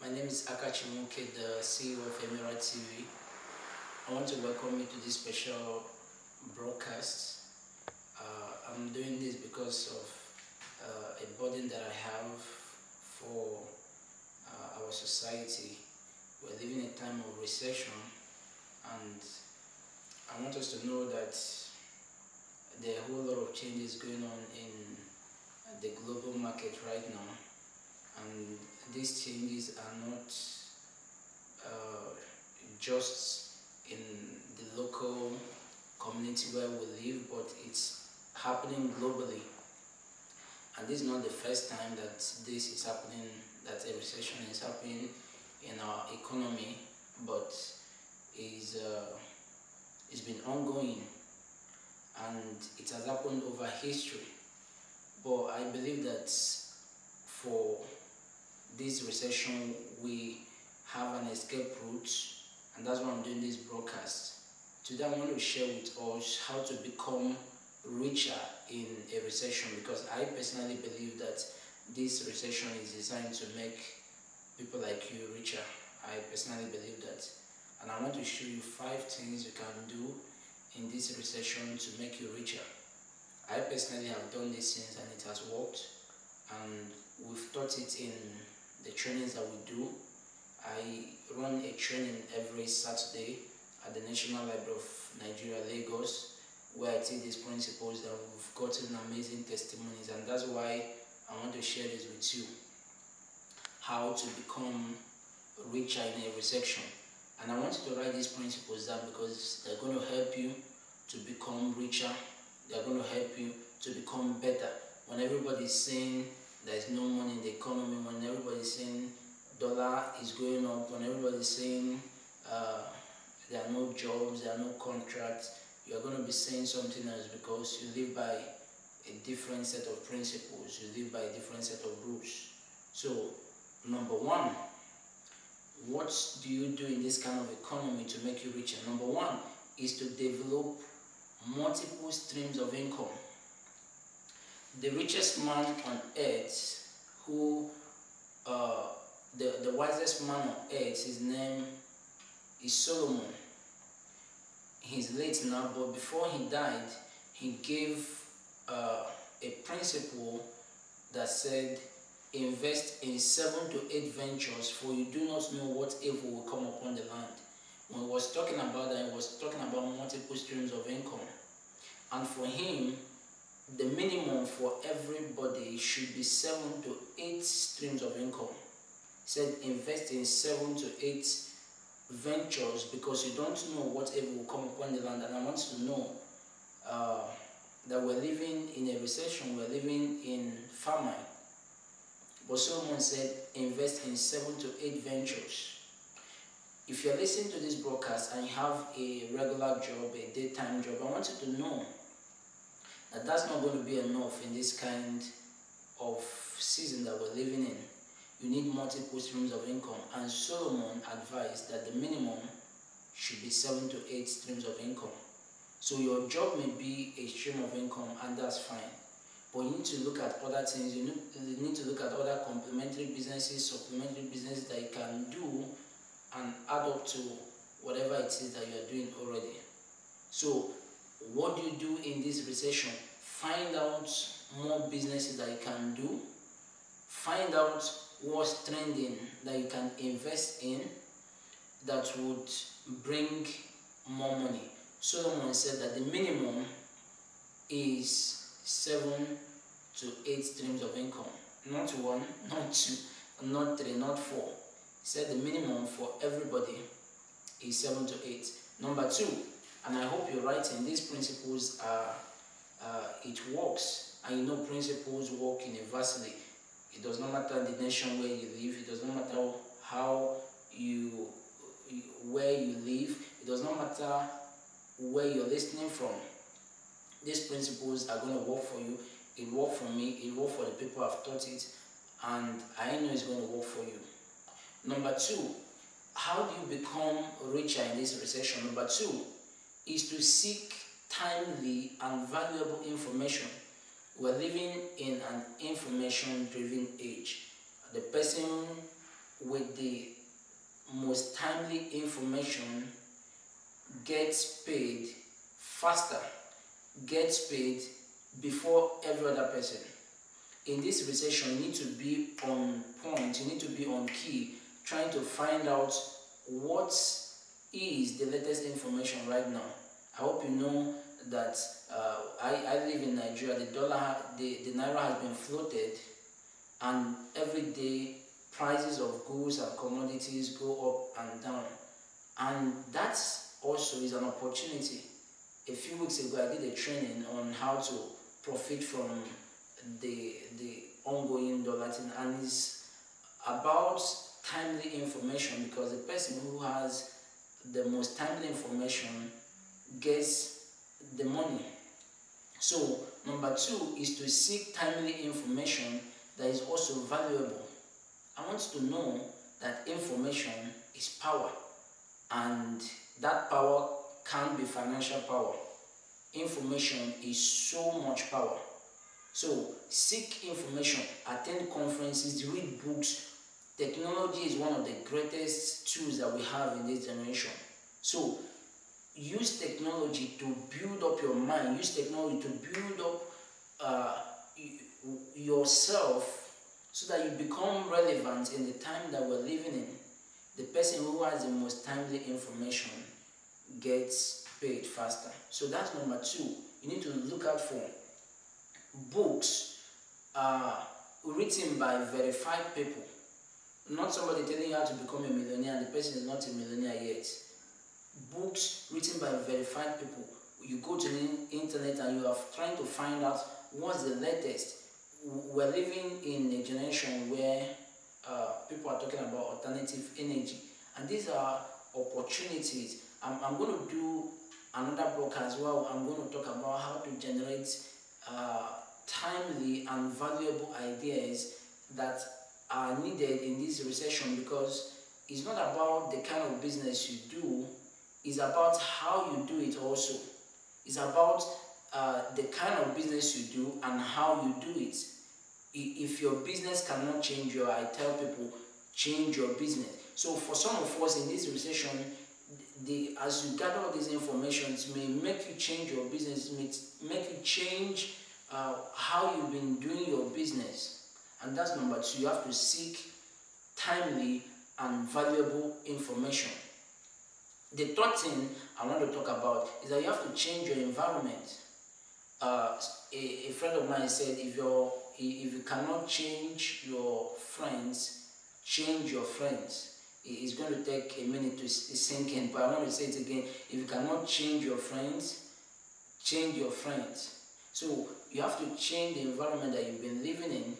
My name is Akachi, Nwoke, the CEO of Emirate TV. I want to welcome you to this special broadcast. I'm doing this because of a burden that I have for our society. We're living in a time of recession, and I want us to know that there are a whole lot of changes going on in the global market right now, and these changes are not just in the local community where we live, but it's happening globally. And this is not the first time that this is happening, that a recession is happening in our economy, but it's been ongoing, and it has happened over history. But I believe that for this recession we have an escape route, and that's why I'm doing this broadcast. Today I want to share with us how to become richer in a recession, because I personally believe that this recession is designed to make people like you richer. I personally believe that, and I want to show you 5 things you can do in this recession to make you richer. I personally have done these things and it has worked, and we've taught it in the trainings that we do. I run a training every Saturday at the National Library of Nigeria, Lagos, where I take these principles, and we've gotten amazing testimonies, and that's why I want to share this with you. How to become richer in a recession. And I want you to write these principles down, because they're going to help you to become richer. They're going to help you to become better. When everybody is saying there's no money in the economy, when everybody is saying dollar is going up, when everybody is saying there are no jobs, there are no contracts, you're going to be saying something else, because you live by a different set of principles, you live by a different set of rules. So, number one, what do you do in this kind of economy to make you richer? Number one is to develop multiple streams of income. The richest man on earth, the wisest man on earth, his name is Solomon. He's late now, but before he died, he gave a principle that said, invest in 7 to 8 ventures, for you do not know what evil will come upon the land. When he was talking about that, he was talking about multiple streams of income. And for him, the minimum for everybody should be 7 to 8 streams of income. He said invest in 7 to 8 ventures, because you don't know what evil will come upon the land. And I want you to know that we're living in a recession, we're living in famine. But someone said invest in 7 to 8 ventures. If you're listening to this broadcast and you have a regular job, a daytime job, I want you to know that that's not going to be enough in this kind of season that we're living in. You need multiple streams of income, and Solomon advised that the minimum should be 7 to 8 streams of income. So your job may be a stream of income, and that's fine. But you need to look at other things. You need to look at other complementary businesses, supplementary businesses that you can do and add up to whatever it is that you are doing already. So what do you do in this recession? Find out more businesses that you can do. Find out what's trending that you can invest in that would bring more money. Solomon said that the minimum is 7 to 8 streams of income. Not 1, not 2, not 3, not 4. He said the minimum for everybody is 7 to 8. Number 2, and I hope you're writing, these principles it works. And you know principles work universally. It does not matter the nation where you live, it does not matter where you live, it does not matter where you're listening from. These principles are going to work for you. It worked for me, it worked for the people I've taught it, and I know it's going to work for you. Number 2, how do you become richer in this recession? Number 2 is to seek timely and valuable information. We're living in an information-driven age. The person with the most timely information gets paid faster, gets paid before every other person. In this recession, you need to be on point, you need to be on key, trying to find out what is the latest information right now. I hope you know that I live in Nigeria. The naira has been floated, and every day prices of goods and commodities go up and down, and that also is an opportunity. A few weeks ago, I did a training on how to profit from the ongoing dollar thing, and it's about timely information, because the person who has the most timely information gets the money. So number two is to seek timely information that is also valuable. I want you to know that information is power, and that power can be financial power. Information is so much power. So seek information, attend conferences, read books. Technology is one of the greatest tools that we have in this generation. So use technology to build up your mind, use technology to build up yourself, so that you become relevant in the time that we're living in. The person who has the most timely information gets paid faster. So that's number two. You need to look out for books written by verified people, not somebody telling you how to become a millionaire and the person is not a millionaire yet. Books written by verified people. You go to the internet and you are trying to find out what's the latest. We're living in a generation where people are talking about alternative energy, and these are opportunities. I'm going to do another broadcast where I'm going to talk about how to generate timely and valuable ideas that are needed in this recession, because it's not about the kind of business you do, it's about how you do it also. It's about the kind of business you do and how you do it. If your business cannot change, I tell people, change your business. So for some of us in this recession, as you gather all this information, it may make you change your business, it may make you change how you've been doing your business. And that's number two. You have to seek timely and valuable information. The third thing I want to talk about is that you have to change your environment. A friend of mine said, if you cannot change your friends, change your friends. It's going to take a minute to sink in, but I want to say it again. If you cannot change your friends, change your friends. So you have to change the environment that you've been living in.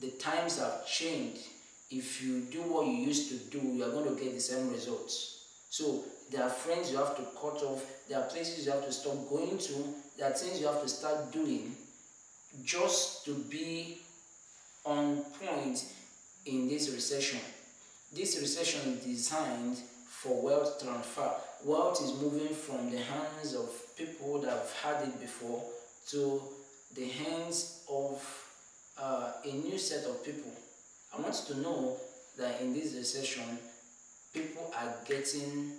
The times have changed. If you do what you used to do, you are going to get the same results. So there are friends you have to cut off. There are places you have to stop going to. There are things you have to start doing just to be on point in this recession. This recession is designed for wealth transfer. Wealth is moving from the hands of people that have had it before to the hands of a new set of people. I want you to know that in this recession, people are getting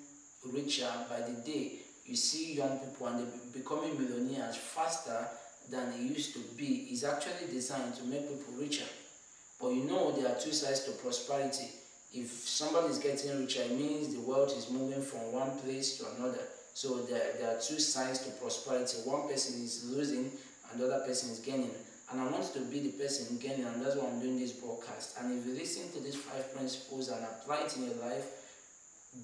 richer by the day. You see young people and they're becoming millionaires faster than it used to be. It's actually designed to make people richer. But you know there are two sides to prosperity. If somebody is getting richer, it means the wealth is moving from one place to another. So there are two sides to prosperity. One person is losing and the other person is gaining. And I want to be the person gaining, and that's why I'm doing this broadcast. And if you listen to these 5 principles and apply it in your life,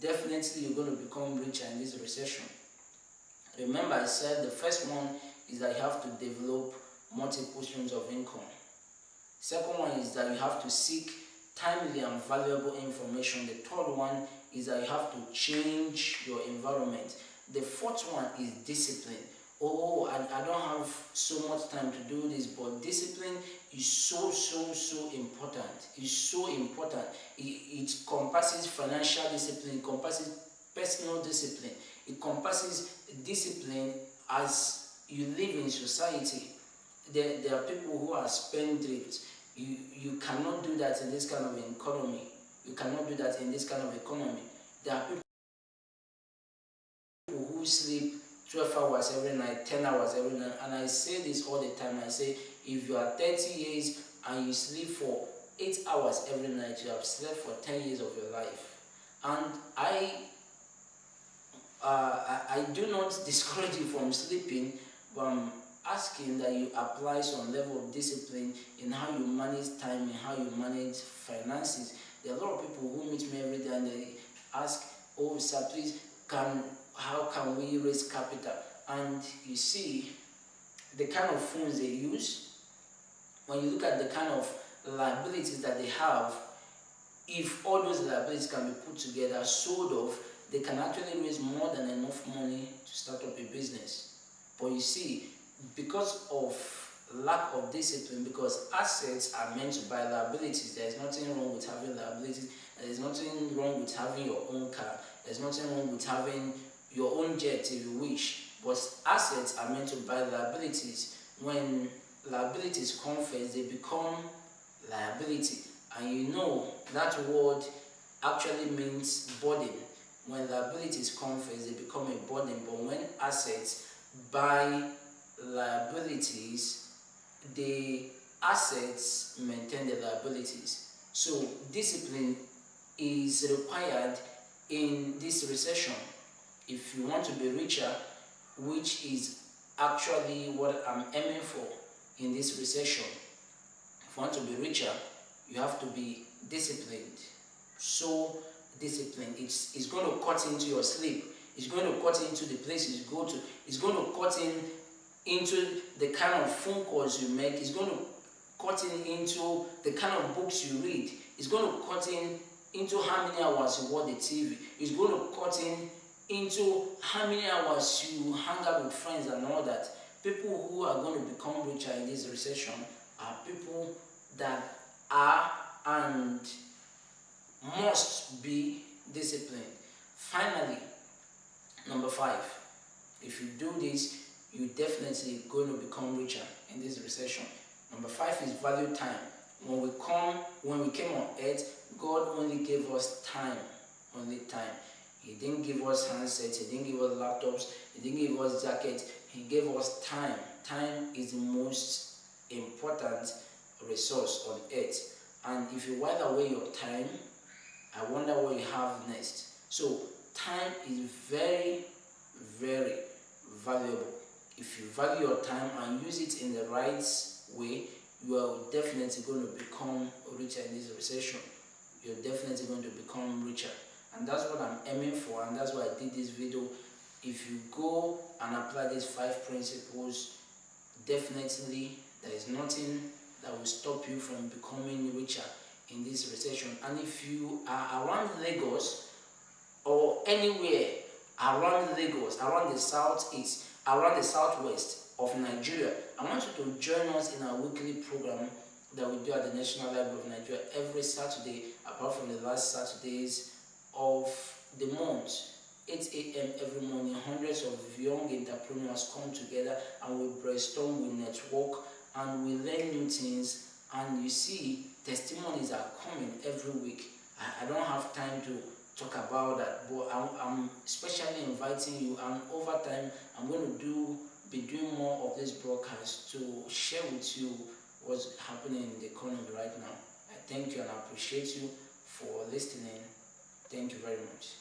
definitely you're going to become richer in this recession. Remember, I said the first one is that you have to develop multiple streams of income. Second one is that you have to seek timely and valuable information. The third one is that you have to change your environment. The fourth one is discipline. I don't have so much time to do this, but discipline is so important. It's so important. It encompasses financial discipline, it encompasses personal discipline, it encompasses discipline as you live in society. There are people who are spendthrift. You cannot do that in this kind of economy. You cannot do that in this kind of economy. There are people who sleep 12 hours every night, 10 hours every night, and I say this all the time. I say, if you are 30 years and you sleep for 8 hours every night, you have slept for 10 years of your life. And I do not discourage you from sleeping, but I'm asking that you apply some level of discipline in how you manage time and how you manage finances. There are a lot of people who meet me every day and they ask, oh sir, please, how can we raise capital? And you see the kind of funds they use. When you look at the kind of liabilities that they have, if all those liabilities can be put together, sold off, they can actually raise more than enough money to start up a business. But you see, because of lack of discipline, because assets are meant to buy liabilities, there is nothing wrong with having liabilities, there is nothing wrong with having your own car, there is nothing wrong with having your own jet if you wish, but assets are meant to buy liabilities. When liabilities come first, they become liability, and you know that word actually means burden. When liabilities come first, they become a burden, but when assets buy liabilities, the assets maintain the liabilities. So discipline is required in this recession. If you want to be richer, which is actually what I'm aiming for in this recession, if you want to be richer, you have to be disciplined. So discipline, it's going to cut into your sleep, it's going to cut into the places you go to, it's going to cut into the kind of phone calls you make, it's going to cut into the kind of books you read, it's going to cut into how many hours you watch the TV, it's going to cut into how many hours you hang out with friends and all that. People who are going to become richer in this recession are people that are and must be disciplined. Finally, number 5, if you do this, you're definitely going to become richer in this recession. Number 5 is value time. When we came on earth, God only gave us time, only time. He didn't give us handsets, he didn't give us laptops, he didn't give us jackets, he gave us time. Time is the most important resource on earth. And if you while away your time, I wonder what you have next. So time is very, very valuable. If you value your time and use it in the right way, you are definitely going to become richer in this recession. You're definitely going to become richer. And that's what I'm aiming for, and that's why I did this video. If you go and apply these 5 principles, definitely there is nothing that will stop you from becoming richer in this recession. And if you are around Lagos or anywhere around Lagos, around the southeast, around the southwest of Nigeria, I want you to join us in our weekly program that we do at the National Library of Nigeria every Saturday, apart from the last Saturdays of the month. 8 a.m. every morning, hundreds of young entrepreneurs come together and we brainstorm, we network, and we learn new things. And you see, testimonies are coming every week. I don't have time to talk about that, but I'm especially inviting you, and over time I'm going to be doing more of this broadcast to share with you what's happening in the economy right now. I thank you and I appreciate you for listening. Thank you very much.